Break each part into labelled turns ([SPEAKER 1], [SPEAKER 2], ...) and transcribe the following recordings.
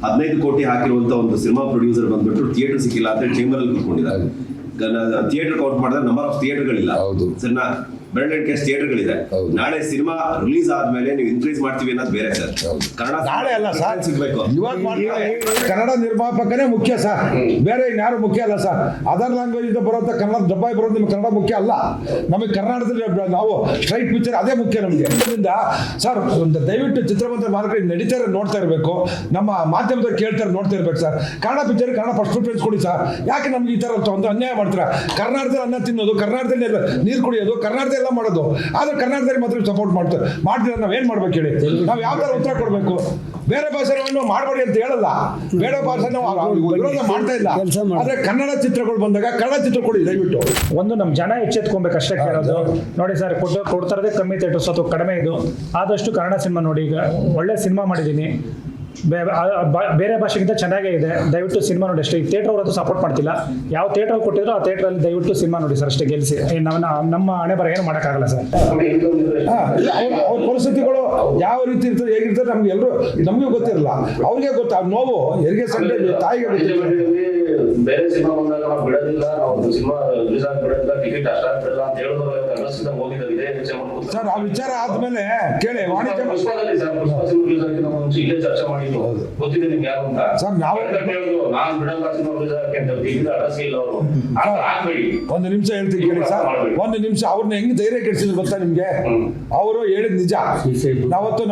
[SPEAKER 1] 15 ಕೋಟಿ ಹಾಕಿರುವಂತ ಒಂದು cinema producer ಬಂದ್ಬಿಟ್ಟು ಥಿಯೇಟರ್ ಸಿಕ್ಕಿಲ್ಲ ಅಂತ ಚೇಂಬರ್ ಅಲ್ಲಿ ಕೂತ್ಕೊಂಡಿದ್ದಾರೆ. ಥಿಯೇಟರ್ ಕೌಂಟ್ ಮಾಡಿದ್ರೆ ನಂಬರ್ ಆಫ್ ಥಿಯೇಟರ್ಗಳಿಲ್ಲ. ಸರಿನಾ, ಬೆರಳೆಣಿಕೆ ಥಿಯೇಟರ್ಗಳಿದೆ. ನಾಳೆ ಸಿನಿಮಾ ರಿಲೀಸ್ ಆದ್ಮೇಲೆ ನೀವು ಇನ್ಕ್ರೀಸ್ ಮಾಡ್ತೀವಿ ಅನ್ನೋದು ಬೇರೆ ಸರ್. ಕನ್ನಡ
[SPEAKER 2] ನಾಳೆ ಅಲ್ಲ ಸರ್,
[SPEAKER 1] ಸಿಗ್ಬೇಕು.
[SPEAKER 2] ಕನ್ನಡ ನಿರ್ಮಾಪಕನೇ ಮುಖ್ಯ ಸರ್, ಬೇರೆ ಇನ್ಯಾರು ಮುಖ್ಯ ಅಲ್ಲ ಸರ್. ಅದರ್ ಲ್ಯಾಂಗ್ವೇಜ್ ಇಂದ ಬರೋಂಥ ಕನ್ನಡ ದಬ್ಬಾಯಿ ಬರೋದು ನಿಮ್ಗೆ ಕನ್ನಡ ಮುಖ್ಯ ಅಲ್ಲ. ನಮಗೆ ಕರ್ನಾಟಕದಲ್ಲಿ ನಾವು ಸ್ಟ್ರೈಟ್ ಪಿಕ್ಚರ್ ಅದೇ ಮುಖ್ಯ ನಮಗೆ. ಅದರಿಂದ ಸರ್ ಒಂದು ದಯವಿಟ್ಟು ಚಿತ್ರಮಂದಿರ ಮಾರ್ಕೆಟ್ ನಡೀತಾ ನೋಡ್ತಾ ಇರಬೇಕು, ನಮ್ಮ ಮಾಧ್ಯಮದವ್ರು ಕೇಳ್ತಾರೆ ನೋಡ್ತಾ ಇರ್ಬೇಕು sir. Kannada picture Kannada first preference ಕೊಡಿ ಸರ್. ಯಾಕೆ ನಮ್ಗೆ ಈ ಥರ ಒಂದು ಅನ್ಯಾಯ ಮಾಡ್ತೀರಾ? ಕರ್ನಾಟಕದಲ್ಲಿ ಅನ್ನ ತಿನ್ನೋದು, ಕರ್ನಾಟಕದಲ್ಲಿ ನೀರು ಕುಡಿಯೋದು, ಕರ್ನಾಟಕದಲ್ಲಿ ಎಲ್ಲ ಮಾಡೋದು, ಆದ್ರೆ ಕರ್ನಾಟಕದಲ್ಲಿ ಮಾತ್ರ ಸಪೋರ್ಟ್ ಮಾಡ್ತೀರಾ? ನಾವೇನ್ ಮಾಡ್ಬೇಕು ಹೇಳಿ? ನಾವು ಯಾವ ತರ ಉತ್ತರ ಕೊಡ್ಬೇಕು? ಬೇರೆ ಭಾಷೆ ಮಾಡಬೇಡಿ ಅಂತ ಹೇಳಲ್ಲ, ಬೇರೆ ಭಾಷೆ ವಿರೋಧ ಮಾಡ್ತಾ ಇಲ್ಲ. ಆದ್ರೆ ಕನ್ನಡ ಚಿತ್ರಗಳು ಬಂದಾಗ ಕನ್ನಡ ಚಿತ್ರ ಕೊಡಿ ದಯವಿಟ್ಟು.
[SPEAKER 3] ಒಂದು ನಮ್ಮ ಜನ ಎಚ್ಚೆತ್ಕೊಬೇಕು ಅಷ್ಟೇ ಕೇಳೋದು. ನೋಡಿ ಸರ್, ಕೊಡ್ತಾರದೇ ಕಮ್ಮಿ ಥಿಯೇಟರ್ಸ್ ಅಥವಾ ಕಡಿಮೆ ಇದು, ಆದಷ್ಟು ಕನ್ನಡ ಸಿನಿಮಾ ನೋಡಿ. ಈಗ ಒಳ್ಳೆ ಸಿನಿಮಾ ಮಾಡಿದ್ದೀನಿ, ಬೇರೆ ಭಾಷೆಗಿಂತ ಚೆನ್ನಾಗೇ ಇದೆ. ದಯವಿಟ್ಟು ಸಿನಿಮಾ ನೋಡಿ ಅಷ್ಟೇ. ಈ ಥಿಯೇಟರ್ ಅವರದ್ದು ಸಪೋರ್ಟ್ ಮಾಡ್ತಿಲ್ಲ. ಯಾವ ಥಿಯೇಟರ್ ಕೊಟ್ಟಿದ್ರು ಆ ಥಿಯೇಟ್ರಲ್ಲಿ ದಯವಿಟ್ಟು ಸಿನಿಮಾ ನೋಡಿ ಸರ್, ಅಷ್ಟೇ. ಗೆಲ್ಲಿಸಿ ನಮ್ಮ ಹಣೆ ಬರ ಏನು ಮಾಡೋಕ್ಕಾಗಲ್ಲ ಸರ್.
[SPEAKER 2] ಅವ್ರ ಪರಿಸ್ಥಿತಿಗಳು ಯಾವ ರೀತಿ ಇರ್ತದೆ, ಹೇಗಿರ್ತದೆ ನಮಗೂ ಗೊತ್ತಿರಲ್ಲ, ಅವ್ರಿಗೆ ಗೊತ್ತ. ನೋವು ಹೆರಿಗೆ ಸಂಡೆ ತಾಯಿಗೆ ಗೊತ್ತಿಲ್ಲ.
[SPEAKER 4] ಬೇರೆ ಸಿನಿಮಾ ಬಂದಾಗ ನಾವು ಬಿಡೋದಿಲ್ಲ, ನಾವು ಸಿನಿಮಾ ರಿಲೀಸ್ ಆಗಿ ಬಿಡೋದಿಲ್ಲ, ಟಿಕೆಟ್ ಅಷ್ಟಾಗಿ ಬಿಡಲ್ಲ ಅಂತ ಹೇಳಿದ್ರು ಹೋಗಿದ್ದಾರೆ.
[SPEAKER 2] ಸರ್ ಆ ವಿಚಾರ ಆದ್ಮೇಲೆ ಕೇಳಿ, ವಾಣಿಜ್ಯ
[SPEAKER 4] ಪುಷ್ಪದಲ್ಲಿ ಸರ್, ಪುಷ್ಪ ಸಿನಿಮಾ ರಿಲೀಸ್ ಆಗಿ ನಾವು ಇಲ್ಲೇ ಚರ್ಚೆ ಮಾಡಿದ್ವಿ. ಗೊತ್ತಿದೆ ನಿಮ್ಗೆ ಯಾರು ಅಂತ
[SPEAKER 2] ಸರ್? ನಾವು
[SPEAKER 4] ನಾನು ಬಿಡಲ್ಲ ಸಿನಿಮಾ ರಿಲೀಸ್ ಆಗಕ್ಕೆ ಅಂತ ಟಿಕೆಟ್ ಅಡ್ರೆಸ್ ಇಲ್ಲ ಅವರು.
[SPEAKER 2] ಒಂದು ನಿಮಿಷ ಹೇಳ್ತೀನಿ ಕೇಳಿ ಸರ್, ಒಂದು ನಿಮಿಷ. ಅವ್ರನ್ನ ಹೆಂಗ್ ಧೈರ್ಯ ಕೆಡಿಸಿದ್ರು ಗೊತ್ತಾ ನಿಮ್ಗೆ? ಅವರು ಹೇಳಿದ್ ನಿಜ.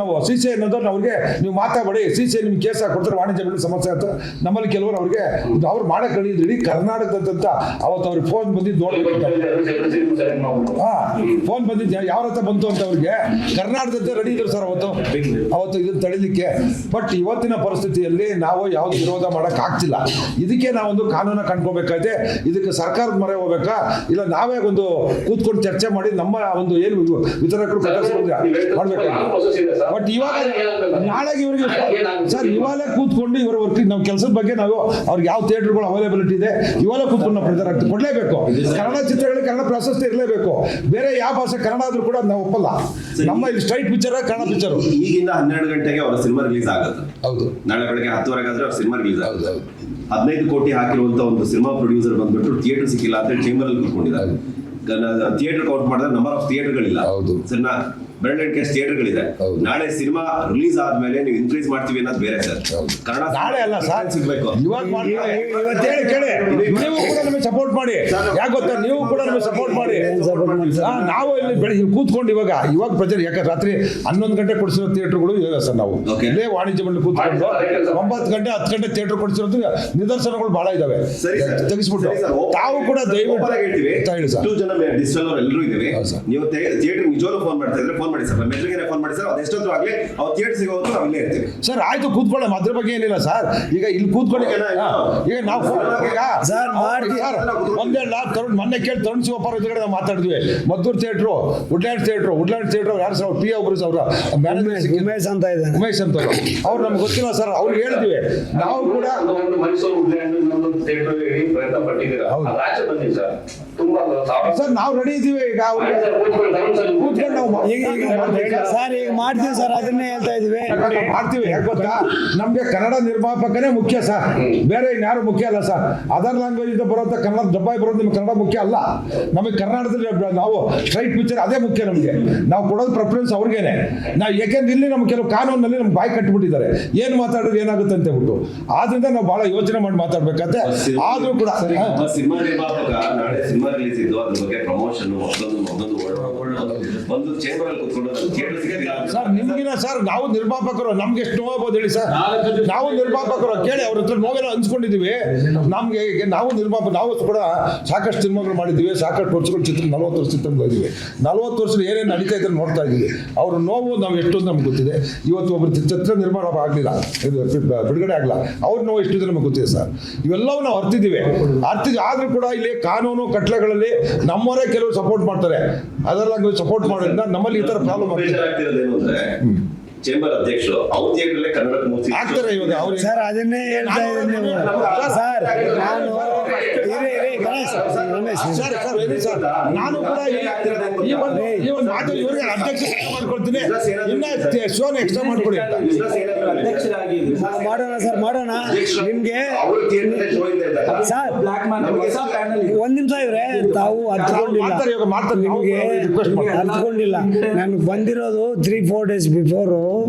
[SPEAKER 2] ನಾವು ಸಿಸಿ ಅನ್ನೋದು ಅವ್ರಿಗೆ ನೀವು ಮಾತಾಡಿ, ಸಿಸಿ ನಿಮ್ಗೆ ಕೇಸ್ ಹಾಕೊಡ್ತಾರೆ, ವಾಣಿಜ್ಯ ಬೆಲೆ ಸಮಸ್ಯೆ ಅಂತ. ನಮ್ಮಲ್ಲಿ ಕೆಲವರು ಅವ್ರಿಗೆ ಅವ್ರು ಮಾಡಕ್ ಕಳಿದ್ರು. ಇಡೀ ಕರ್ನಾಟಕದಂತ ಅವತ್ತು ಅವ್ರಿಗೆ ಫೋನ್ ಬಂದಿದ್ದು ನೋಡ್ಬೇಕು. ಫೋನ್ ಬಂದಿದ್ದು ಯಾವ ರಥ ಬಂತು ಅಂತ ಅವ್ರಿಗೆ. ಕರ್ನಾಟಕದ ರೆಡಿ ಇದ್ರು ಸರ್ ಅವತ್ತು ಇದನ್ನ ತಡಿಲಿಕ್ಕೆ. ಬಟ್ ಇವತ್ತಿನ ಪರಿಸ್ಥಿತಿಯಲ್ಲಿ ನಾವು ಯಾವ್ದು ವಿರೋಧ ಮಾಡಕ್ ಆಗ್ತಿಲ್ಲ. ಇದಕ್ಕೆ ನಾವೊಂದು ಕಾನೂನ ಕಂಡ್ಕೋಬೇಕಾಯ್ತೆ. ಇದಕ್ಕೆ ಸರ್ಕಾರದ ಮೊರೆ ಹೋಗ್ಬೇಕಾ, ಇಲ್ಲ ನಾವೇ ಒಂದು ಕೂತ್ಕೊಂಡು ಚರ್ಚೆ ಮಾಡಿ ನಮ್ಮ ಒಂದು ಏನು ವಿತರಕರು ಮಾಡ್ಬೇಕಾಯ್ತು. ಬಟ್ ಇವಾಗ ನಾಳೆಗೆ ಇವರಿಗೆ ಸರ್ ಇವಾಗಲೇ ಕೂತ್ಕೊಂಡು ಇವರ ವರ್ಕ್ ನಾವು ಕೆಲಸದ ಬಗ್ಗೆ ನಾವು ಅವ್ರಿಗೆ ಯಾವ ಥಿಯೇಟರ್ಗಳು ಅವೈಲೇಬಿಲಿಟಿ ಇದೆ ಇವಾಗಲೇ ಕೂತ್ಕೊಂಡು ನಾವು ಪ್ರಚಾರ ಕೊಡ್ಲೇಬೇಕು. ಕನ್ನಡ ಚಿತ್ರಗಳಿಗೆ ಕನ್ನಡ ಪ್ರಾಶಸ್ತ್ಯ ಇರಲೇಬೇಕು. ಬೇರೆ ಯಾವ ಭಾಷೆ ಕನ್ನಡ ಆದ್ರೂ ಕೂಡ ನಾವು ಒಪ್ಪಲ್ಲ. ನಮ್ಮ ಇಲ್ಲಿ ಸ್ಟ್ರೈಟ್ ಪಿಕ್ಚರ್ ಕನ್ನಡ ಪಿಕ್ಚರ್.
[SPEAKER 1] ಈಗಿಂದ 12 ಗಂಟೆಗೆ ಅವರ ಸಿನಿಮಾ ರಿಲೀಸ್ ಆಗುತ್ತೆ.
[SPEAKER 2] ಹೌದು,
[SPEAKER 1] ನಾಳೆ ಬೆಳಗ್ಗೆ 10:30 ಆದ್ರೆ ಅವ್ರ ಸಿನಿಮಾ ರಿಲೀಸ್ ಆಗುತ್ತೆ. 15 ಕೋಟಿ ಹಾಕಿರುವಂತ ಒಂದು ಸಿನಿಮಾ ಪ್ರೊಡ್ಯೂಸರ್ ಬಂದ್ಬಿಟ್ಟು ಥಿಯೇಟರ್ ಸಿಕ್ಕಿಲ್ಲ ಅಂತ ಚೇಂಬರ್ ಅಲ್ಲಿ ಕೂತ್ಕೊಂಡಿದ್ದಾರೆ. ಥಿಯೇಟರ್ ಕೌಂಟ್ ಮಾಡಿದ್ರೆ ನಂಬರ್ ಆಫ್ ಥಿಯೇಟರ್ಗಳಿಲ್ಲ. ಸರಿನಾ, ಬೆರಳೆಣಿಕೆ ಥಿಯೇಟರ್ಗಳಿದೆ. ನಾಳೆ ಸಿನಿಮಾ ರಿಲೀಸ್ ಆದ್ಮೇಲೆ ನೀವು ಇನ್ಕ್ರೀಸ್ ಮಾಡ್ತೀವಿ ಅನ್ನೋದು ಬೇರೆ ಸರ್. ಕನ್ನಡ
[SPEAKER 2] ನಾಳೆ ಅಲ್ಲ ಸರ್,
[SPEAKER 1] ಸಿಗ್ಬೇಕು.
[SPEAKER 2] ಕೇಳಿ, ನೀವು ಕೂಡ ನಮಗೆ ಸಪೋರ್ಟ್ ಮಾಡಿ. ಯಾಕೆ ಗೊತ್ತಾ, ನೀವು ಕೂಡ ನಮಗೆ ಸಪೋರ್ಟ್ ಮಾಡಿ. ನಾವು ಇಲ್ಲಿ ಬೆಳಿಗ್ಗೆ ಕೂತ್ಕೊಂಡು ಇವಾಗ ಪ್ರಚಾರ, ಯಾಕೆ ರಾತ್ರಿ 11 ಗಂಟೆ ಕೊಡಿಸಿರೋ ಥಿಯೇಟರ್ಗಳು ಇವೆ ಸರ್. ನಾವು ಇಲ್ಲೇ ವಾಣಿಜ್ಯ ಮಂಡಳಿ ಕೂತ್ಕೊಂಡು 9 ಗಂಟೆ 10 ಗಂಟೆ ಥಿಯೇಟರ್ ಕೊಡಿಸಿರೋದು ನಿದರ್ಶನಗಳು ಬಹಳ ಇದಾವೆ. ತೆಗಿಸ್ಬಿಟ್ಟು ತಾವು ಕೂಡ ದಯವಿಟ್ಟು ಹೇಳಿ ಸರ್.
[SPEAKER 1] 2 ಜನ ಡಿಜಿಟಲ್ ಅವರು ಎಲ್ಲರೂ ಇದ್ದೀವಿ. ನೀವು ಥಿಯೇಟರ್ ನಿಜವಾಗ್ಲೂ ಫೋನ್ ಮಾಡ್ತಾ ಇದ್ರೆ ಫೋನ್ ಮಾಡಿ ಸರ್, ಮೆಟ್ಲಿಗೆ ಫೋನ್ ಮಾಡಿ ಸರ್. ಅದೆಷ್ಟೊಂದು ಆಗಲಿ ಅವ್ರು ಥಿಯೇಟರ್ ಸಿಗೋದು ನಾವು ಇಲ್ಲೇ ಇರ್ತೀವಿ ಸರ್.
[SPEAKER 2] ಆಯ್ತು, ಕೂತ್ಕೊಳ್ಳಿ, ಅದ್ರ ಬಗ್ಗೆ ಏನಿಲ್ಲ ಸರ್. ಈಗ ಇಲ್ಲಿ ಕೂತ್ಕೊಳ್ಳಿ. ಈಗ ನಾವು ಒಂದೇಳ ತರುಣ್ ಮೊನ್ನೆ ಕೇಳಿ ತರುಣ್ ಶಿವಪ್ಪ ಎದುರುಗಡೆ ನಾವು ಮಾತಾಡಿದ್ವಿ. ಮದ್ದೂರು ಥಿಯೇಟ್ರು, ವುಡ್ಲ್ಯಾಂಡ್ ಥಿಯೇಟ್ರು ಯಾರು ಸರ್? ಪಿ ಒಬ್ರು ಅವರ ಉಮೇಶ್ ಅಂತ ಇದೆ, ಉಮೇಶ್ ಅಂತ ಅವ್ರು ನಮ್ಗೆ ಗೊತ್ತಿಲ್ಲ ಸರ್. ಅವ್ರಿಗೆ ಹೇಳಿದ್ವಿ ನಾವು ಕೂಡ.
[SPEAKER 4] ಮೈಸೂರು ವುಡ್ಲ್ಯಾಂಡ್ ಥಿಯೇಟರ್ ಪ್ರಯತ್ನ ಪಟ್ಟಿದ್ದೀರಾ,
[SPEAKER 2] ಸರ್ ನಾವು ರೆಡಿ ಇದ್ದೀವಿ. ಈಗ ಕೂತ್ಕೊಂಡು ನಾವು
[SPEAKER 5] ಸರ್ ಈಗ ಮಾಡ್ತೀವಿ ಸರ್, ಅದನ್ನೇ ಹೇಳ್ತಾ ಇದೀವಿ,
[SPEAKER 2] ಮಾಡ್ತೀವಿ. ಯಾಕೆ ಗೊತ್ತಾ, ನಮ್ಗೆ ಕನ್ನಡ ನಿರ್ಮಾಪಕನೇ ಮುಖ್ಯ ಸರ್, ಬೇರೆ ಇನ್ಯಾರು ಮುಖ್ಯ ಅಲ್ಲ ಸರ್. ಅದರ್ ಲ್ಯಾಂಗ್ವೇಜ್ ಇಂದ ಬರೋಂಥ ಕನ್ನಡ ದಬ್ಬಾಯಿ ಬರೋದು ನಿಮ್ಗೆ ಕನ್ನಡ ಮುಖ್ಯ ಅಲ್ಲ. ನಮಗೆ ಕರ್ನಾಟಕದಲ್ಲಿ ನಾವು ಸ್ಟ್ರೈಟ್ ಪಿಕ್ಚರ್ ಅದೇ ಮುಖ್ಯ. ನಮಗೆ ನಾವು ಕೊಡೋದು ಪ್ರಿಫರೆನ್ಸ್ ಅವ್ರಿಗೇನೆ. ನಾವು ಯಾಕೆಂದ್ರೆ ಇಲ್ಲಿ ನಮ್ಮ ಕೆಲವು ಕಾನೂನಲ್ಲಿ ನಮ್ಗೆ ಬಾಯಿ ಕಟ್ಟಿಬಿಟ್ಟಿದ್ದಾರೆ, ಏನು ಮಾತಾಡೋದು ಏನಾಗುತ್ತೆ ಅಂತ ಹೇಳ್ಬಿಟ್ಟು. ಆದ್ರಿಂದ ನಾವು ಬಹಳ ಯೋಚನೆ ಮಾಡಿ ಮಾತಾಡ್ಬೇಕಂತೆ. ಆದ್ರೂ ಕೂಡ
[SPEAKER 1] ಸಿನಿಮಾ ನಿರ್ಮಾಪಕ ನಾಳೆ ಸಿನಿಮಾ ರಿಲೀಸ್ ಇದ್ದು ಅದ್ರ ಬಗ್ಗೆ ಪ್ರಮೋಷನ್ ಒಂದು ಚೇಂಬರ್ ಅಲ್ಲಿ ಕೂತ್ಕೊಂಡು
[SPEAKER 2] ಸರ್ ನಿಮ್ಗಿನ ಸರ್ ನಾವು ನಿರ್ಮಾಪಕರು, ನಮ್ಗೆ ಎಷ್ಟು ನೋವಾಗ್ಬೋದು ಹೇಳಿ ಸರ್. ನಾವು ನಿರ್ಮಾಪಕರು ಕೇಳಿ ಅವ್ರ ಹತ್ರ ನೋವೆಲ್ಲ ಹಂಚ್ಕೊಂಡಿದೀವಿ. ನಮ್ಗೆ ನಾವು ಕೂಡ ಸಾಕಷ್ಟು ಸಿನಿಮಾಗಳು ಮಾಡಿದ್ದೀವಿ, ಸಾಕಷ್ಟು ವರ್ಷಗಳು 40 ವರ್ಷ ಚಿತ್ರ ಇದ್ದೀವಿ. 40 ವರ್ಷ ಏನೇನು ನಡೀತಾ ಇದ್ರೆ ನೋಡ್ತಾ ಇದ್ದೀವಿ. ಅವ್ರ ನೋವು ನಾವು ಎಷ್ಟೊಂದು ನಮ್ಗೆ ಗೊತ್ತಿದೆ. ಇವತ್ತು ಒಬ್ಬರು ಚಿತ್ರ ನಿರ್ಮಾಣ ಆಗಲಿಲ್ಲ, ಬಿಡುಗಡೆ ಆಗಲ್ಲ, ಅವ್ರ ನೋವು ಎಷ್ಟು ನಮಗೆ ಗೊತ್ತಿದೆ ಸರ್. ಇವೆಲ್ಲವೂ ನಾವು ಅರ್ತಿದ್ದೀವಿ. ಆದ್ರೂ ಕೂಡ ಇಲ್ಲಿ ಕಾನೂನು ಕಟ್ಲೆಗಳಲ್ಲಿ ನಮ್ಮವರೇ ಕೆಲವರು ಸಪೋರ್ಟ್ ಮಾಡ್ತಾರೆ. ಅದರಲ್ಲಿ ಸಪೋರ್ಟ್ ಮಾಡೋದ್ರಿಂದ ನಮ್ಮಲ್ಲಿ ಈ ತರ ಪ್ರಾಬ್ಲಮ್
[SPEAKER 1] ಆಗ್ತಿರೋದೇನು ಅಂದ್ರೆ ಚೇಂಬರ್ ಅಧ್ಯಕ್ಷರು ಅವ್ರ ಥಿಯೇಟರ್ಲೇ ಕನ್ನಡಕ್ಕೆ ಮೂರ್ತಿ
[SPEAKER 2] ಆಗ್ತಾರೆ ಇವಾಗ. ಅವ್ರು
[SPEAKER 5] ಸರ್ ಅದನ್ನೇ ಹೇಳ್ತಾ ಇದ್ದೀನಿ ಸರ್. ನಾನು ರಮೇಶ್
[SPEAKER 2] ಸರ್, ನಾನು ಕೂಡ ಈ ಒಂದು ಮಾತು ಇವರಿಗೆ ಅಧ್ಯಕ್ಷ ಮಾಡ್ಕೊಳ್ತೀನಿ. ಇನ್ನ ಶೋನ ಎಕ್ಸ್ಟ್ರಾ ಮಾಡ್ಕೊಡಿ.
[SPEAKER 5] ಮಾಡೋಣ ಸರ್, ಮಾಡೋಣ. ನಿಮ್ಗೆ ಸರ್ ಒಂದ್ ನಿಮಿಷ ಇವ್ರೆ, ತಾವು ಅರ್ಥಕೊಂಡಿಲ್ಲ, ನಿಮ್ಗೆ ಅರ್ಥಕೊಂಡಿಲ್ಲ. ನನಗೆ ಬಂದಿರೋದು 3-4 days ಬಿಫೋರ್.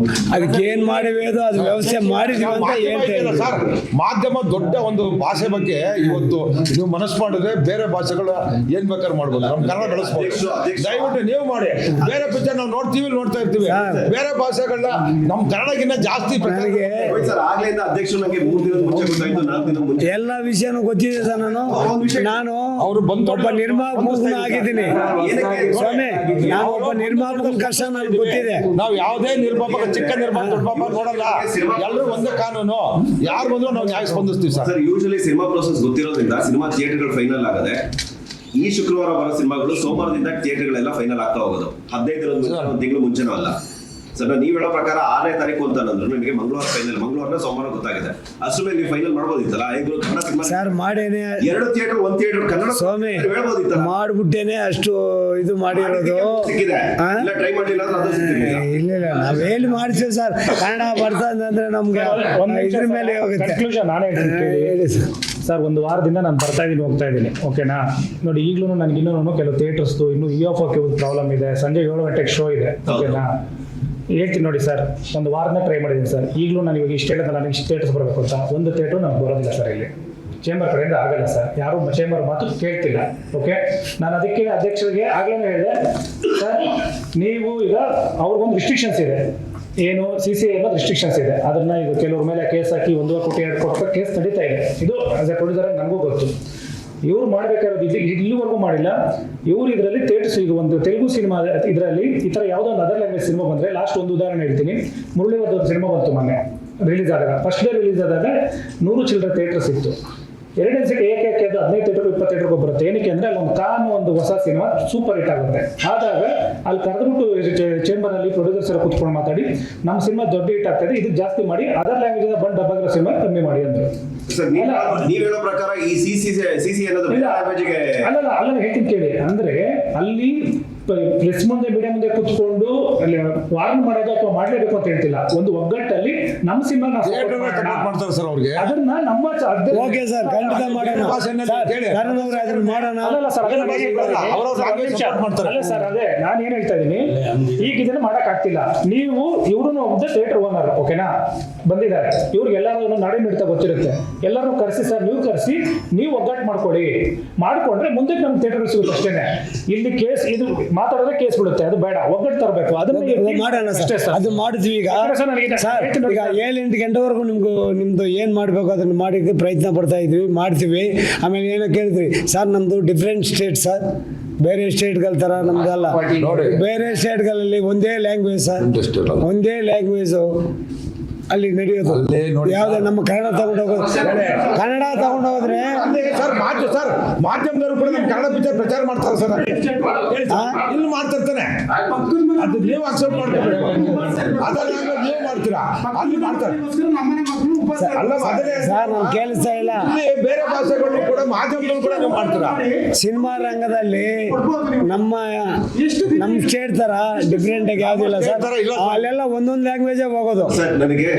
[SPEAKER 5] ಅದಕ್ಕೆ ಏನ್ ಮಾಡಿವೆ ಅದು ವ್ಯವಸ್ಥೆ ಮಾಡಿದೀವಿ ಅಂತ ಹೇಳ್ತಾ ಇದ್ದೀನಿ
[SPEAKER 2] ಸರ್. ಮಾಧ್ಯಮ ದೊಡ್ಡ ಒಂದು ಭಾಷೆ ಬಗ್ಗೆ ಇವತ್ತು ನೀವು ಮನಸ್ಸು ಮಾಡಿದ್ರೆ ಬೇರೆ ಭಾಷೆಗಳು ಏನ್ ಬೇಕಾದ್ರೂ ಮಾಡ್ಬೋದು, ನಮ್ಮ ಕನ್ನಡ ಬೆಳೆಸ್ಬೋದು. ದಯವಿಟ್ಟು ನೀವು ಮಾಡಿ. ಬೇರೆ ಪಿಕ್ಚರ್ ನಾವು ನೋಡ್ತಾ ಇರ್ತೀವಿ, ಬೇರೆ ಭಾಷೆಗಳನ್ನ ನಮ್ಮ ಕನ್ನಡಗಿನ್ನ ಜಾಸ್ತಿ
[SPEAKER 5] ನನಗೆ
[SPEAKER 1] ಆಗ್ಲಿಂದ ಅಧ್ಯಕ್ಷರು ನನಗೆ 3 ದಿನದ ಮುಂಚೆ ಗೊತ್ತಾಯ್ತು, 4 ದಿನ ಮುಂಚೆ
[SPEAKER 5] ಎಲ್ಲ ವಿಷಯನೂ ಗೊತ್ತಿದೆ ಸರ್. ನಾನು
[SPEAKER 2] ಅವರು ಬಂದು
[SPEAKER 5] ಒಬ್ಬ ನಿರ್ಮಾಪಕನ ಆಗಿದ್ದೀನಿ ಸ್ವಾಮಿ. ನಾನು ಒಬ್ಬ ನಿರ್ಮಾಪಕನ ಕಷ್ಟ ನನಗೆ ಗೊತ್ತಿದೆ.
[SPEAKER 2] ನಾವು ಯಾವುದೇ ನಿರ್ಮಾಪಕ, ಚಿಕ್ಕ ನಿರ್ಮಾಪಕ ದೊಡ್ಡ ನಿರ್ಮಾಪಕ ನೋಡಲ್ಲ, ಎಲ್ಲರೂ ಒಂದೇ ಕಾನೂನು. ಯಾರು ಬಂದ್ರು ನಾವು ನ್ಯಾಯ ಸ್ಪಂದಿಸ್ತೀವಿ ಸರ್.
[SPEAKER 1] ಯೂಶಲಿ ಸಿನಿಮಾ ಪ್ರೋಸೆಸ್ ಗೊತ್ತಿರೋದ್ರಿಂದ ಸಿನಿಮಾ ಥಿಯೇಟರ್ಗಳು ಫೈನಲ್ ಆಗದೆ ಈ ಶುಕ್ರವಾರ ಬರೋ ಸಿನಿಮಾಗಳು ಸೋಮವಾರದಿಂದ ಥಿಯೇಟರ್ಗಳೆಲ್ಲ ಫೈನಲ್ ಆಗ್ತಾ ಹೋಗೋದು. 15 ಒಂದು ತಿಂಗಳು ಮುಂಚೆನೂ ಅಲ್ಲ ಸರ್. ನೀವು ಹೇಳೋ ಪ್ರಕಾರ 6ನೇ ತಾರೀಕು ಅಂತ ಅಂದ್ರು, ನಿಮಗೆ ಮಂಗಳವಾರ ಫೈನಲ್, ಮಂಗಳವಾರ ಸೋಮವಾರ ಗೊತ್ತಾಗಿದೆ. ಅಷ್ಟರ ಮೇಲೆ ನೀವು ಫೈನಲ್ ಮಾಡ್ಬೋದಿತ್ತಲ್ಲ. ಕನ್ನಡ ಸಿನಿಮಾ
[SPEAKER 5] ಸರ್ ಮಾಡೇನೆ
[SPEAKER 1] 2 ಥಿಯೇಟರ್ 1 ಥಿಯೇಟರ್ ಕನ್ನಡ
[SPEAKER 5] ಸ್ವಾಮಿ
[SPEAKER 1] ಹೇಳ್ಬೋದಿತ್ತಲ್ಲ.
[SPEAKER 5] ಮಾಡ್ಬಿಟ್ಟೇನೆ ಅಷ್ಟು ಇದು ಮಾಡಿರೋದು.
[SPEAKER 1] ಸಿಕ್ಕಿದೆ ಇಲ್ಲ, ಟ್ರೈ ಮಾಡಿಲ್ಲ ಅಂದ್ರೆ ಅದು ಸಿಕ್ಕಿಲ್ಲ.
[SPEAKER 5] ಇಲ್ಲ ನಾವ್ ಹೇಳಿ ಮಾಡ್ತೀವಿ ಸರ್. ಕನ್ನಡ ಬರ್ತಂದ್ರೆ ನಮ್ಗೆ ಇದ್ರ ಮೇಲೆ ಹೋಗುತ್ತೆ.
[SPEAKER 3] ಕನ್ಕ್ಲೂಷನ್ ನಾನೇ
[SPEAKER 5] ಹೇಳಿ ಸರ್.
[SPEAKER 3] ಸರ್, ಒಂದು ವಾರದಿಂದ ನಾನು ಬರ್ತಾ ಇದ್ದೀನಿ, ಹೋಗ್ತಾ ಇದ್ದೀನಿ, ಓಕೆನಾ. ನೋಡಿ, ಈಗಲೂ ನನಗೆ ಇನ್ನೂ ಕೆಲವು ಥಿಯೇಟರ್ಸ್ದು ಇನ್ನೂ EFOಕ್ಕೆ ಒಂದು ಪ್ರಾಬ್ಲಮ್ ಇದೆ. ಸಂಜೆ 7 ಗಂಟೆಗೆ ಶೋ ಇದೆ, ಓಕೆನಾ. ಹೇಳ್ತೀನಿ ನೋಡಿ ಸರ್, ಒಂದು ವಾರನೇ ಟ್ರೈ ಮಾಡಿದ್ದೀನಿ ಸರ್. ಈಗಲೂ ನಾನು ಇವಾಗ ಇಷ್ಟು ಹೇಳಿದ್ರೆ ನನಗೆ ಇಷ್ಟು ಥಿಯೇಟರ್ಸ್ ಬರಬೇಕು ಅಂತ ಒಂದು ಥಿಯೇಟ್ರು ನನಗೆ ಬರೋದಿಲ್ಲ ಸರ್. ಇಲ್ಲಿ ಚೇಂಬರ್ ಕಡೆಯಿಂದ ಆಗಲ್ಲ ಸರ್, ಯಾರು ಚೇಂಬರ್ ಮಾತು ಕೇಳ್ತಿಲ್ಲ. ಓಕೆ, ನಾನು ಅದಕ್ಕೆ ಅಧ್ಯಕ್ಷರಿಗೆ ಆಗಲೇ ಹೇಳಿದೆ ಸರ್, ನೀವು ಈಗ ಅವ್ರಿಗೊಂದು ರಿಸ್ಟ್ರಿಕ್ಷನ್ಸ್ ಇದೆ, ಏನು CCI ಅನ್ನೋದು ರಿಸ್ಟ್ರಿಕ್ಷನ್ಸ್ ಇದೆ. ಅದನ್ನ ಈಗ ಕೆಲವ್ರ ಮೇಲೆ ಕೇಸ್ ಹಾಕಿ 1.5 ಕೋಟಿ 2 ಕೋಟಿ ರೂಪಾಯಿ ಕೇಸ್ ನಡೀತಾ ಇದೆ. ಇದು ಆಸ್ ಎ ಪ್ರೊಡ್ಯೂಸರ್ ನನಗೂ ಗೊತ್ತು. ಇವ್ರು ಮಾಡಬೇಕಾಗಿರೋದು ಇಲ್ಲಿವರೆಗೂ ಮಾಡಿಲ್ಲ. ಇವ್ರು ಇದರಲ್ಲಿ ಥಿಯೇಟರ್ಸ್, ಈಗ ಒಂದು ತೆಲುಗು ಸಿನಿಮಾ ಇದರಲ್ಲಿ ಈ ಥರ ಯಾವುದೋ ಒಂದು ಅದರ್ ಲ್ಯಾಂಗ್ವೇಜ್ ಸಿನಿಮಾ ಬಂದರೆ, ಲಾಸ್ಟ್ ಒಂದು ಉದಾಹರಣೆ ಹೇಳ್ತೀನಿ. ಮುರಳಿವರ್ಧನ್ ಒಂದು ಸಿನಿಮಾ ಬಂತು ಮೊನ್ನೆ ರಿಲೀಸ್ ಆದಾಗ, ಫಸ್ಟ್ ಡೇ ರಿಲೀಸ್ ಆದಾಗ 100 ಚಿಲ್ಲರೆ ಥಿಯೇಟರ್ಸ್ ಇತ್ತು. 2ನೇ ಸೆಕೆ ಏಕೆ ಅದು 15 ಥಿಯೇಟರ್ 20 ಥಿಯೇಟರ್ಗೆ ಬರುತ್ತೆ. ಏನಕ್ಕೆ ಅಂದರೆ ಅಲ್ಲಿ ಒಂದು ಕಾನು ಒಂದು ಹೊಸ ಸಿನಿಮಾ ಸೂಪರ್ ಹಿಟ್ ಆಗುತ್ತೆ. ಆದಾಗ ಅಲ್ಲಿ ಕರೆದ್ಬಿಟ್ಟು ಚೇಂಬರ್ನಲ್ಲಿ ಪ್ರೊಡ್ಯೂಸರ್ಸ್ ಎಲ್ಲ ಕೂತ್ಕೊಂಡು ಮಾತಾಡಿ, ನಮ್ಮ ಸಿನಿಮಾ ದೊಡ್ಡ ಹಿಟ್ ಆಗ್ತದೆ, ಇದು ಜಾಸ್ತಿ ಮಾಡಿ, ಅದರ್ ಲ್ಯಾಂಗ್ವೇಜ್ ಬಂದು ಡಬ್ಬಾಗಿರೋ ಸಿನಿಮಾ ಕಮ್ಮಿ ಮಾಡಿ ಅಂದರು.
[SPEAKER 1] ಸರ್, ನೀವು ಹೇಳೋ ಪ್ರಕಾರ ಈ CC ಅನ್ನೋದು
[SPEAKER 3] ಅಲ್ಲ ಹೇಳ್ತೀನಿ ಕೇಳಿ. ಅಂದ್ರೆ ಅಲ್ಲಿ ಪ್ರೆಸ್ ಮುಂದೆ ಮೀಡಿಯಾ ಮುಂದೆ ಕೂತ್ಕೊಂಡು ಅಲ್ಲಿ ವಾರ್ನ್ ಮಾಡೋದು ಅಥವಾ ಮಾಡಲೇಬೇಕು ಅಂತ ಹೇಳ್ತಿಲ್ಲ. ಒಂದು ಒಗ್ಗಟ್ಟಲ್ಲಿ ನಮ್ಮ ಸಿನಿಮಾ
[SPEAKER 2] ಮಾಡ್ತಾರೆ ಸರ್ ಅವ್ರಿಗೆ.
[SPEAKER 3] ಅದನ್ನ ನಮ್ಮ
[SPEAKER 5] ಓಕೆ ಸರ್, ಖಂಡಿತ ಮಾಡೋಣ. ಅದನ್ನ ಮಾಡೋಣ.
[SPEAKER 3] ಅಲ್ಲ ಸರ್, ಅದೇ ನಾನು ಏನ್ ಹೇಳ್ತಾ ಇದೀನಿ, ಈಗ ಇದನ್ನ ಮಾಡಕ್ ಆಗ್ತಿಲ್ಲ. ನೀವು ಇವ್ರು ಒಬ್ಬ ಥಿಯೇಟರ್ ಓನರ್, ಓಕೆನಾ, ಬಂದಿದ್ದಾರೆ. ಇವ್ರಿಗೆ ಎಲ್ಲರೂ ನಾಡಿ ಮಿಡ್ತಾ ಗೊತ್ತಿರುತ್ತೆ. ಎಲ್ಲರೂ ಕರೆಸಿ ಸರ್, ನೀವು ಕರೆಸಿ, ನೀವು ಒಗ್ಗಟ್ಟು ಮಾಡ್ಕೊಂಡ್ರೆ ಮುಂದೆ ನಮ್ಮ ಥಿಯೇಟರ್ ಸಿಗುತ್ತೆ ಅಷ್ಟೇನೆ. ಇಲ್ಲಿ ಕೇಸ್ ಇದು ಮಾತಾಡಿದ್ರೆ ಕೇಸ್ ಬಿಡುತ್ತೆ, ಅದು ಬೇಡ. ಒಗ್ಗಟ್ಟು ತರಬೇಕು, ಅದನ್ನ ಮಾಡೋಣ ಸರ್. ಅದು ಮಾಡಿದ್ವಿ. ಈಗ 7-8 ಗಂಟೆವರೆಗೂ ನಿಮ್ದು ಏನ್ ಮಾಡ್ಬೇಕು ಅದನ್ನ ಮಾಡಿಕ್ಕೆ ಪ್ರಯತ್ನ ಪಡ್ತಾ ಇದ್ವಿ, ಮಾಡ್ತೀವಿ. ಆಮೇಲೆ ಏನೋ ಕೇಳಿದ್ರಿ ಸರ್, ನಮ್ದು ಡಿಫ್ರೆಂಟ್ ಸ್ಟೇಟ್ ಸರ್, ಬೇರೆ ಸ್ಟೇಟ್ಗಳ ತರ ನಮ್ದಲ್ಲ. ಬೇರೆ ಸ್ಟೇಟ್ಗಳಲ್ಲಿ ಒಂದೇ ಲ್ಯಾಂಗ್ವೇಜ್ ಸರ್, ಒಂದೇ ಲ್ಯಾಂಗ್ವೇಜು ಅಲ್ಲಿ ನಡೆಯೋದು. ಯಾವ್ದು ನಮ್ಮ ಕನ್ನಡ ತಗೊಂಡೋಗೋದು, ಕನ್ನಡ ತಗೊಂಡೋದ್ರೆ
[SPEAKER 2] ಸರ್ ಮಾಧ್ಯಮದವರು ಕೂಡ ನಮ್ಮ ಕನ್ನಡ ಪಿಕ್ಚರ್ ಪ್ರಚಾರ ಮಾಡ್ತಾರೆ ಸರ್. ಇಲ್ಲಿ ಮಾಡ್ತಿರ್ತಾನೆ, ಅದು ನೀವು ಅಕ್ಸೆಪ್ಟ್ ಮಾಡ್ಕೋಬೇಕು. ಅದನ್ನ ನೀವು ಮಾಡ್ತೀರಾ, ಅಲ್ಲಿ ಮಾಡ್ತಾರೆ. ಅಲ್ಲ
[SPEAKER 5] ಸರ್, ನಾವು ಕೇಳಿಸ್ತಾ ಇಲ್ಲ.
[SPEAKER 2] ಬೇರೆ ಭಾಷೆಗಳು ಕೂಡ ಮಾಧ್ಯಮದವರು ಕೂಡ ನೀವು ಮಾಡ್ತೀರಾ.
[SPEAKER 5] ಸಿನಿಮಾ ರಂಗದಲ್ಲಿ ನಮ್ಮ ಸ್ಟೇಟ್ ತರ ಡಿಫ್ರೆಂಟ್ ಆಗಿ ಯಾವ್ದಿಲ್ಲ ಸರ್. ಅಲ್ಲೆಲ್ಲ ಒಂದೊಂದು ಲ್ಯಾಂಗ್ವೇಜ್ ಹೋಗೋದು.
[SPEAKER 1] ನನಗೆ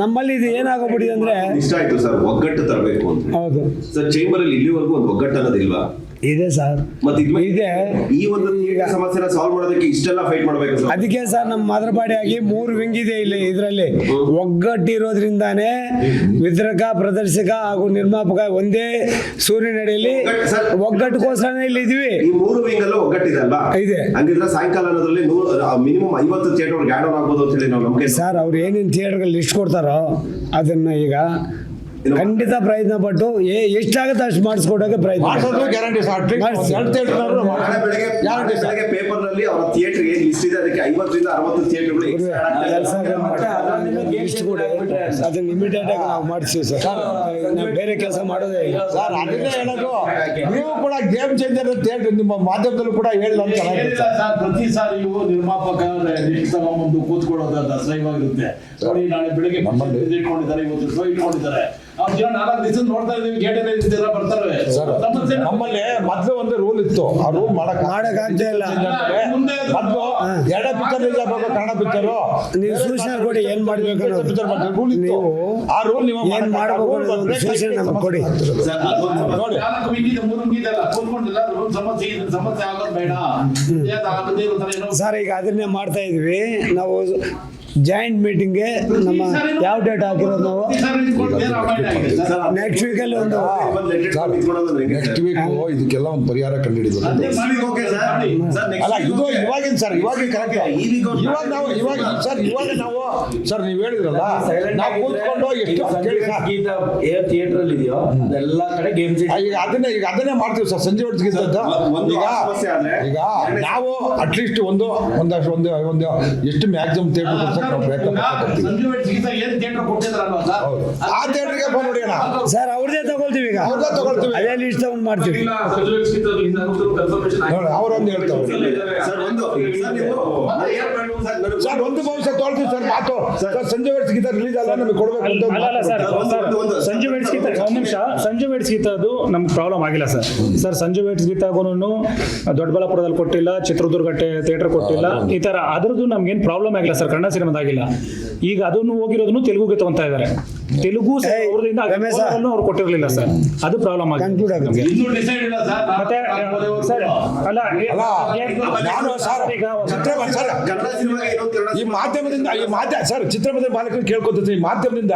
[SPEAKER 5] ನಮ್ಮಲ್ಲಿ ಇದು ಏನಾಗೋಗ್ಬಿಟ್ಟಿದೆ ಅಂದ್ರೆ
[SPEAKER 1] ಇಷ್ಟ ಆಯ್ತು ಸರ್, ಒಗ್ಗಟ್ಟು ತರಬೇಕು ಅಂತ.
[SPEAKER 5] ಹೌದು
[SPEAKER 1] ಸರ್, ಚೇಂಬರ್ ಅಲ್ಲಿ ಇಲ್ಲಿವರೆಗೂ ಒಂದು ಒಗ್ಗಟ್ಟು ಅನ್ನೋದಿಲ್ವಾ?
[SPEAKER 5] ಇದೆ ಸರ್,
[SPEAKER 1] ಮತ್ತೆ
[SPEAKER 5] ಇದೆ.
[SPEAKER 1] ಈ ಒಂದು ಸಮಸ್ಯೆನ ಸಾಲ್ವ್ ಮಾಡೋದಕ್ಕೆ ಇಷ್ಟೆಲ್ಲ ಫೈಟ್ ಮಾಡಬೇಕು ಸರ್.
[SPEAKER 5] ಅದಕ್ಕೆ ಸರ್ ನಮ್ಮ ಮಾದರಪಾಡಿಯಾಗಿ 3 ವಿಂಗ್ ಇದೆ ಇಲ್ಲಿ. ಇದರಲ್ಲಿ ಒಗ್ಗಟ್ಟಿರೋದ್ರಿಂದಾನೇ ವಿತರಕ, ಪ್ರದರ್ಶಕ ಹಾಗೂ ನಿರ್ಮಾಪಕ ಒಂದೇ ಸೂರ್ಯನಡಿಯಲ್ಲಿ ಒಗ್ಗಟ್ಟುಗೋಸ್ಕರ ಇಲ್ಲಿ ಇದೀವಿ.
[SPEAKER 1] ಈ 3 ವಿಂಗ್ ಅಲ್ಲೂ ಒಗ್ಗಟ್ಟಿದೆ ಅಲ್ವಾ? ಇದೆ. ಹಂಗಿದ್ರೆ ಸಾಯಂಕಾಲ ಅನ್ನೋದ್ರಲ್ಲಿ ಮಿನಿಮಮ್ 50 ಥಿಯೇಟರ್ ಗ್ಯಾಡ್ ಆನ್ ಆಗ್ಬೋದು ಅಂತ ಹೇಳಿ ನಾವು ನಂಬಿಕೆ
[SPEAKER 5] ಸರ್. ಅವ್ರು ಏನೇನು ಥಿಯೇಟರ್ಗಳು ಲಿಸ್ಟ್ ಕೊಡ್ತಾರೋ ಅದನ್ನ ಈಗ ಖಂಡಿತ ಪ್ರಯತ್ನ ಪಟ್ಟು ಎಷ್ಟಾಗುತ್ತೆ ಅಷ್ಟು ಮಾಡಿಸ್ಕೊಡೋಕೆ ಪ್ರಯತ್ನ.
[SPEAKER 1] ಬೆಳಗ್ಗೆ ಪೇಪರ್ ನಲ್ಲಿ ಅವರ ಥಿಯೇಟರ್ ಏನ್ ಲಿಸ್ಟ್ ಇದೆ ಅದಕ್ಕೆ 50ರಿಂದ 60 ಥಿಯೇಟರ್ಗಳು
[SPEAKER 5] ಅದನ್ನ ಇಮಿಡಿಯೇಟ್ ಆಗಿ ನಾವು ಮಾಡಿಸ್ತೀವಿ ಸರ್. ನಾವು ಬೇರೆ ಕೆಲಸ ಮಾಡೋದೇ ಇಲ್ಲ
[SPEAKER 2] ಸರ್. ಅದನ್ನೇ ಹೇಳೋದು, ನೀವು ಕೂಡ ಗೇಮ್ ಚೇಂಜರ್ ಥಿಯೇಟರ್ ನಿಮ್ಮ ಮಾಧ್ಯಮದಲ್ಲೂ ಕೂಡ ಹೇಳಿದ್ರೆ ಚೆನ್ನಾಗಿರುತ್ತೆ.
[SPEAKER 6] ಪ್ರತಿ ಸಾರಿ ಇವು ನಿರ್ಮಾಪಕ ತಗೊಂಡು ಕೂತ್ಕೊಳ್ಳೋದು ದಸರಾ ಇರುತ್ತೆ ನೋಡಿ. ನಾಳೆ ಬೆಳಿಗ್ಗೆ ಇಟ್ಕೊಂಡಿದ್ದಾರೆ, ಇವತ್ತು ಶೋ ಇಟ್ಕೊಂಡಿದ್ದಾರೆ. 4 ದಿವಸ ನೋಡ್ತಾ ಇದೀವಿ, ಗೇಟ್ ಇದ್ದೀರಾ ಬರ್ತಾರೆ.
[SPEAKER 2] ಸರ್ ನಮ್ಮಲ್ಲಿ ಮೊದಲು ಒಂದು ರೂಲ್ ಇತ್ತು, ಆ ರೂಲ್
[SPEAKER 5] ಮಾಡಕ್ಕಾಗ್ತಾ ಇಲ್ಲ.
[SPEAKER 2] ಮೊದಲು ಎರಡೇ ಪಿಕ್ಚರ್ ರಿಲೀಸ್ ಆಗಬೇಕು ಕನ್ನಡ ಪಿಕ್ಚರ್.
[SPEAKER 5] ನೀವು ಸೂಚನೆ ಕೊಡಿ ಏನ್ ಮಾಡ್ಬೇಕು ಅನ್ನೋದು.
[SPEAKER 2] ರೂಲ್ ಇತ್ತು,
[SPEAKER 5] ನೀವು
[SPEAKER 2] ಆ ರೂಲ್ ನೀವು
[SPEAKER 5] ಏನ್ ಮಾಡ್ಬೇಕು ಅನ್ನೋದು ಸೂಚನೆ ನಮ್ಗೆ ಕೊಡಿ.
[SPEAKER 1] ಸರ್ ಅದೊಂದು
[SPEAKER 2] ನೋಡಿ
[SPEAKER 6] 4 ಮೀಟಿಂಗ್ 3 ಮೀಟಿಂಗ್ ಕೂತ್ಕೊಂಡಿಲ್ಲ, ಸಮಸ್ಯೆ ಆಗೋದು ಬೇಡ. ಆಗದೇ ಇರೋ ತರ ಏನೋ
[SPEAKER 5] ಸರ್ ಈಗ ಅದನ್ನೇ ಮಾಡ್ತಾ ಇದ್ವಿ ನಾವು. ಜಾಯಿಂಟ್ ಮೀಟಿಂಗ್ಗೆ ನಮ್ಮ ಯಾವ ಡೇಟ್ ಹಾಕಿರೋದು ನಾವು ನೆಕ್ಸ್ಟ್ ವೀಕಲ್ಲಿ ಒಂದು
[SPEAKER 2] ನೆಕ್ಸ್ಟ್ ವೀಕ್ ಇದಕ್ಕೆಲ್ಲ ಒಂದು ಪರಿಹಾರ ಕಂಡುಹಿಡಿದ್ರು. ಅಲ್ಲ ಇದು ಇವಾಗಿನ ಸರ್, ಇವಾಗ ಕರೆಕ್ಟ್. ಇವಾಗ ನಾವು ನಾವು ಸರ್ ನೀವು ಹೇಳಿದ್ರಲ್ಲ, ನಾವು ಕೂತ್ಕೊಂಡು ಎಷ್ಟು ಕೇಳಿ ಸರ್,
[SPEAKER 7] ಥಿಯೇಟರ್ ಅಲ್ಲಿ ಇದೆಯೋ ಅದೆಲ್ಲ ಕಡೆ ಗೇಮ್ಸ್
[SPEAKER 2] ಈಗ ಅದನ್ನೇ ಮಾಡ್ತೀವಿ ಸರ್. ಸಂಜೆ ಹೊತ್ತಿಗೆ ಈಗ ನಾವು ಅಟ್ಲೀಸ್ಟ್ ಒಂದು ಎಷ್ಟು ಮ್ಯಾಕ್ಸಿಮಮ್ ಥಿಯೇಟರ್ ನಾವು ಪ್ರಯತ್ನ ಪಡ್ತೀವಿ. ಆ ಥಿಯೇಟರ್ಗೆ ಬಂದು ನೋಡಿ ಅಣ್ಣ
[SPEAKER 5] ಸರ್ ಅವ್ರದೇ ತಗೊಳ್ತೀವಿ. ಈಗ
[SPEAKER 2] ಅವ್ರದ್ದೇ ತಗೊಳ್ತೀವಿ.
[SPEAKER 5] ಅದೇ ಲಿಸ್ಟ್ ತಗೊಂಡು ಮಾಡ್ತೀವಿ.
[SPEAKER 2] ನೋಡಿ ಅವರೊಂದು ಹೇಳ್ತಾರೆ ಸರ್, ಒಂದು ಭವಿಷ್ಯ ತೋಳ್ತೀವಿ ಸರ್. ಮಾತು ಸರ್, ಸಂಜೆ ಗೀತ ರಿಲೀಸ್ ಅಲ್ಲ ನಮಗೆ ಕೊಡ್ಬೇಕು ಅಂತ
[SPEAKER 3] ಅಲ್ಲ ಸರ್, ಸಂಜು ವೇಟ್ಸ್ ಗೀತ ಒಂದು ನಿಮಿಷ, ಸಂಜು ವೇಟ್ಸ್ ಗೀತ ಅದು ನಮ್ಗೆ ಪ್ರಾಬ್ಲಮ್ ಆಗಿಲ್ಲ ಸರ್. ಸರ್ ಸಂಜು ವೇಟ್ಸ್ ಗೀತಾಗೂ ದೊಡ್ಡಬಳ್ಳಾಪುರದಲ್ಲಿ ಕೊಟ್ಟಿಲ್ಲ, ಚಿತ್ರದುರ್ಗ ಥಿಯೇಟರ್ ಕೊಟ್ಟಿಲ್ಲ, ಈ ತರ ಅದ್ರದ್ದು ನಮ್ಗೇನು ಪ್ರಾಬ್ಲಮ್ ಆಗಿಲ್ಲ ಸರ್. ಕನ್ನಡ ಸಿನಿಮಾದಾಗಿಲ್ಲ. ಈಗ ಅದನ್ನು ಹೋಗಿರೋದನ್ನು ತೆಲುಗುಗೆ ತಗೊಂತ ಇದ್ದಾರೆ. ತೆಲುಗು ಅವ್ರದಿಂದ ಅವ್ರು ಕೊಟ್ಟಿರಲಿಲ್ಲ ಸರ್, ಅದು ಪ್ರಾಬ್ಲಮ್ ಆಗಿದೆ ನಮಗೆ. ಮತ್ತೆ ಸರ್ ಅಲ್ಲ
[SPEAKER 2] ನಾನು ಸರ್ ಈ ಮಾಧ್ಯಮದಿಂದ ಸರ್ ಚಿತ್ರಮಂದಿರ ಮಾಲಕರು ಕೇಳ್ಕೊತೀನಿ, ಈ ಮಾಧ್ಯಮದಿಂದ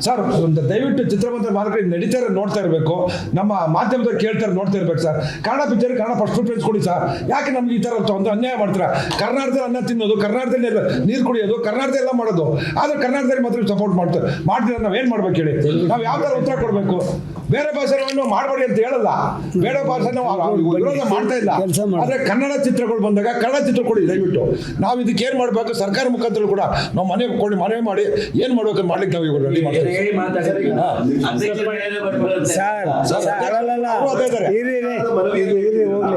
[SPEAKER 2] ಸರ್ ದಯವಿಟ್ಟು ಚಿತ್ರಮಂದಿರ ಮಾಲಕರು ನಡೀತಾ ನೋಡ್ತಾ ಇರಬೇಕು. ನಮ್ಮ ಮಾಧ್ಯಮದವ್ರು ಕೇಳ್ತಾರೆ ನೋಡ್ತಾ ಇರ್ಬೇಕು sir. Kannada picture Kannada first preference ಕೊಡಿ ಸರ್. ಯಾಕೆ ನಮ್ಗೆ ಈ ತರ ಒಂದು ಅನ್ಯಾಯ ಮಾಡ್ತಾರೆ? ಕರ್ನಾಟಕದಲ್ಲಿ ಅನ್ನ ತಿನ್ನೋದು, ಕರ್ನಾಟಕದಲ್ಲಿ ನೀರು ಕುಡಿಯೋದು, ಕರ್ನಾಟಕದಲ್ಲಿ ಎಲ್ಲ ಮಾಡೋದು, ಆದ್ರೆ ಕರ್ನಾಟಕದಲ್ಲಿ ಮಾತ್ರ ಸಪೋರ್ಟ್ ಮಾಡ್ತೀರ. ನಾವ್ ಏನ್ ಮಾಡ್ಬೇಕು ಹೇಳಿ? ನಾವು ಯಾವ ತರ ಉತ್ತರ ಕೊಡ್ಬೇಕು? ಬೇರೆ ಭಾಷೆಗಳನ್ನು ಮಾಡಬೇಡಿ ಅಂತ ಹೇಳಲ್ಲ, ಬೇರೆ ಭಾಷೆ ನಾವು ವಿರೋಧ ಮಾಡ್ತಾ ಇಲ್ಲ. ಆದ್ರೆ ಕನ್ನಡ ಚಿತ್ರಗಳು ಬಂದಾಗ ಕನ್ನಡ ಚಿತ್ರ ಕೊಡಿ ದಯವಿಟ್ಟು. ನಾವು ಇದಕ್ಕೆ ಏನ್ ಮಾಡ್ಬೇಕು? ಸರ್ಕಾರ ಮುಖಾಂತರ ಕೂಡ ನಾವು ಮನವಿ ಮಾಡಿ ಏನ್ ಮಾಡ್ಬೇಕು ಮಾಡ್ಲಿಕ್ಕೆ ನಾವು ರೆಡಿ ಮಾಡ್ತೀವಿ.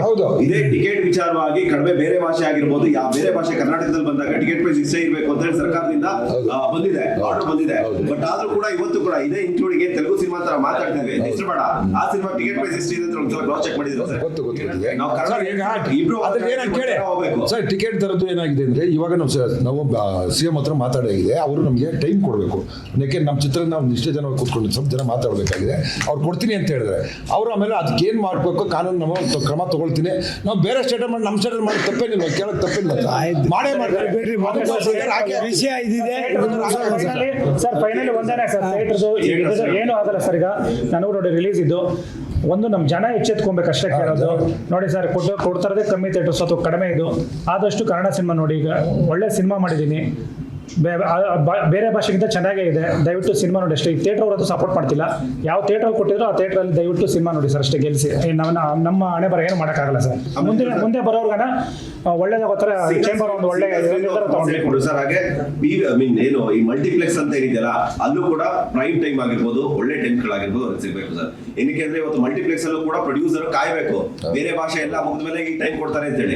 [SPEAKER 1] ಹೌದು, ಇದೇ ಟಿಕೆಟ್ ವಿಚಾರವಾಗಿ ಕಡಿಮೆ ಬೇರೆ ಭಾಷೆ ಆಗಿರ್ಬೋದು, ಯಾವ ಬೇರೆ ಭಾಷೆ ಕರ್ನಾಟಕದಲ್ಲಿ ಬಂದಾಗ ಟಿಕೆಟ್ ಪ್ರೈಸ್ ಇಷ್ಟೇ ಇರಬೇಕು ಅಂತ ಹೇಳಿ ಸರ್ಕಾರದಿಂದ ಬಂದಿದೆ, ಆರ್ಡರ್ ಬಂದಿದೆ. ಬಟ್ ಆದ್ರೂ ಕೂಡ ಇವತ್ತು ಕೂಡ ಇದೇ ಇನ್ಕ್ಲೂಡಿಂಗ್ ತೆಲುಗು ಸಿನಿಮಾ ತರ ಮಾತಾಡ್ತೇವೆ, ಇಷ್ಟು ಬೇಡ ಆ ಸಿನಿಮಾ ಟಿಕೆಟ್ ಪ್ರೈಸ್ ಇಷ್ಟಿದೆ ಅಂತ ಒಂದ್ಸಲ ಕ್ರಾಸ್ ಚೆಕ್ ಮಾಡಿದ್ರು ಸರ್. ನಾವು
[SPEAKER 2] ಸರ್ ಟಿಕೆಟ್ ತರದ್ದು ಏನಾಗಿದೆ ಅಂದ್ರೆ, ಇವಾಗ ನಾವು ಸಿಎಂ ಹತ್ರ ಮಾತಾಡಾಗಿದೆ. ಅವರು ನಮಗೆ ಟೈಮ್ ಕೊಡಬೇಕು. ಯಾಕೆ ನಮ್ಮ ಚಿತ್ರದ ನಾವು ಇಷ್ಟೇ ಜನ ಕೂತ್ಕೊಂಡು ಸ್ವಲ್ಪ ಜನ ಮಾತಾಡಬೇಕಾಗಿದೆ. ಅವ್ರು ಕೊಡ್ತೀನಿ ಅಂತ ಹೇಳಿದ್ರೆ ಅವರು ಆಮೇಲೆ ಅದಕ್ಕೆ ಏನು ಮಾಡಬೇಕು ಕಾನೂನು ನಮ್ಮ ಕ್ರಮ ತಗೊಳ್ತೀನಿ. ನಾವು ಬೇರೆ ಸ್ಟೇಟ್ ಮಾಡಿ ನಮ್ಮ ಸ್ಟೇಟ್ ಮಾಡಿ ತಪ್ಪೇನಿಲ್ಲ, ಕೇಳೋಕೆ ತಪ್ಪಿಲ್ಲ. ಮಾಡೇ ಮಾಡ್ತಾರೆ
[SPEAKER 5] ವಿಷಯ ಇದಿದೆ
[SPEAKER 3] ಸರ್. ಫೈನಲಿ ಒಂದೇನೆ ಸರ್, ಥಿಯೇಟರ್ದು ಏನು ಆಗಲ್ಲ ಸರ್. ಈಗ ನನಗೂ ನೋಡಿ ರಿಲೀಸ್ ಇದ್ದು ಒಂದು ನಮ್ಮ ಜನ ಎಚ್ಚೆತ್ಕೊಬೇಕು ಅಷ್ಟೇ ಕೇಳೋದು. ನೋಡಿ ಸರ್, ಕೊಡ್ತಾರದೇ ಕಮ್ಮಿ ಥಿಯೇಟರ್ಸ್ ಅಥವಾ ಕಡಿಮೆ ಇದು. ಆದಷ್ಟು ಕನ್ನಡ ಸಿನಿಮಾ ನೋಡಿ. ಈಗ ಒಳ್ಳೆ ಸಿನಿಮಾ ಮಾಡಿದ್ದೀನಿ, ಬೇರೆ ಭಾಷೆಗಿಂತ ಚೆನ್ನಾಗೇ ಇದೆ. ದಯವಿಟ್ಟು ಸಿನಿಮಾ ನೋಡಿ ಅಷ್ಟೇ. ಈ ಥಿಯೇಟರ್ ಅವರದ್ದು ಸಪೋರ್ಟ್ ಮಾಡ್ತಿಲ್ಲ. ಯಾವ ಥಿಯೇಟರ್ ಕೊಟ್ಟಿದ್ರು ಆ ಥಿಯೇಟರಲ್ಲಿ ದಯವಿಟ್ಟು ಸಿನಿಮಾ ನೋಡಿ ಸರ್ ಅಷ್ಟೇ. ಗೆಲ್ಲಿಸಿ ನಮ್ಮ ಹಣೆ ಬರ ಏನು ಮಾಡೋಕ್ಕಾಗಲ್ಲ ಸರ್. ಮುಂದೆ ಬರೋರ್ಗನ ಒಳ್ಳೇದಾಗೋತರ ಚೇಂಬರ್ ಒಂದು ಒಳ್ಳೆ
[SPEAKER 1] ತಗೊಂಡು ಸರ್. ಹಾಗೆ ಏನು ಈ ಮಲ್ಟಿಪ್ಲೆಕ್ಸ್ ಅಂತ ಏನಿದೆಯಲ್ಲ, ಅಲ್ಲೂ ಕೂಡ ಪ್ರೈಮ್ ಟೈಮ್ ಆಗಿರ್ಬೋದು, ಒಳ್ಳೆ ಟೈಮ್ಗಳಾಗಿರ್ಬೋದು ಅವ್ರಿಗೆ ಸಿಗ್ಬೇಕು ಸರ್. ಏನಕ್ಕೆ ಅಂದ್ರೆ ಇವತ್ತು ಮಲ್ಟಿಪ್ಲೆಕ್ಸ್ ಅಲ್ಲೂ ಕೂಡ ಪ್ರೊಡ್ಯೂಸರ್ ಕಾಯ್ಬೇಕು, ಬೇರೆ ಭಾಷೆ ಎಲ್ಲ ಮುಗಿದ್ಮೇಲೆ ಈ ಟೈಮ್ ಕೊಡ್ತಾರೆ ಅಂತ ಹೇಳಿ.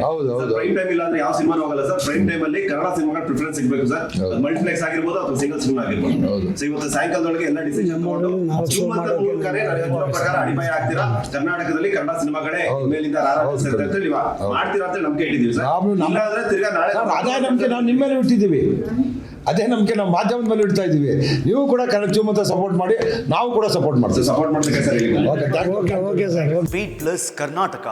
[SPEAKER 1] ಪ್ರೈಮ್ ಟೈಮ್ ಇಲ್ಲ ಅಂದ್ರೆ ಯಾವ ಸಿನಿಮಾನು ಹೋಗಲ್ಲ ಸರ್. ಪ್ರೈಮ್ ಟೈಮ್ ಅಲ್ಲಿ ಕನ್ನಡ ಸಿನಿಮಾಗಳ ಪ್ರಿಫರೆನ್ಸ್ ಸಿಗ್ಬೇಕು ಸರ್. ಮಲ್ಟಿಪ್ಲೆಕ್ಸ್ ಆಗಿರ್ಬೋದು ಅಥವಾ ಸಿಂಗಲ್ ಸ್ಕ್ರೀನ್ ಆಗಿರ್ಬೋದು. ಸೊ ಇವತ್ತು ಸಾಯಂಕಾಲದೊಳಗೆ ಎಲ್ಲ ಡಿಸಿಷನ್ ತಗೊಂಡು ಪ್ರಕಾರ ಅಡಿಪಾಯ ಆಗ್ತೀರಾ, ಕರ್ನಾಟಕದಲ್ಲಿ ಕನ್ನಡ ಸಿನಿಮಾಗಳೇ ಮೇಲಿಂದ ಮಾಡ್ತೀರಾ ಅಂತ ನಂಬಿಕೆ ಇಟ್ಟಿದ್ದೀವಿ ಸರ್. ಇಲ್ಲಾಂದ್ರೆ ತಿರ್ಗಾ ನಾಳೆ
[SPEAKER 2] ಅದೇ ನಂಬಿಕೆ ನಾವು ನಿಮ್ಮ ಮೇಲೆ ಇಡ್ತಿದ್ದೀವಿ. ಅದೇ ನಂಬಿಕೆ ನಾವು ಮಾಧ್ಯಮದ ಮೇಲೆ ಇಡ್ತಾ ಇದ್ದೀವಿ. ನೀವು ಕೂಡ ಕನ್ನಡ ಚಿತ್ರಮಂದಿರ ಸಪೋರ್ಟ್ ಮಾಡಿ, ನಾವು ಕೂಡ ಸಪೋರ್ಟ್ ಮಾಡ್ತೀವಿ.
[SPEAKER 1] ಸಪೋರ್ಟ್ ಮಾಡ್ಲಿಕ್ಕೆ sir.
[SPEAKER 5] Okay sir.
[SPEAKER 8] Beat plus Karnataka.